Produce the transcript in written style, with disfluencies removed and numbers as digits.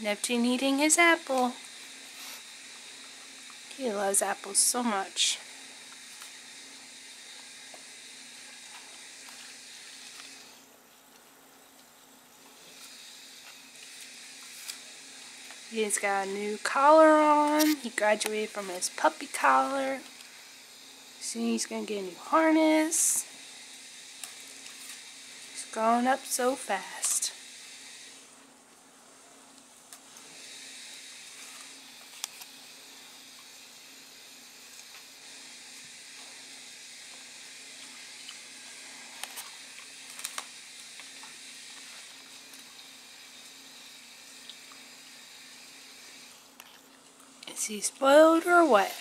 Neptune eating his apple. He loves apples so much. He's got a new collar on. He graduated from his puppy collar. Soon he's going to get a new harness. He's growing up so fast. Is he spoiled or what?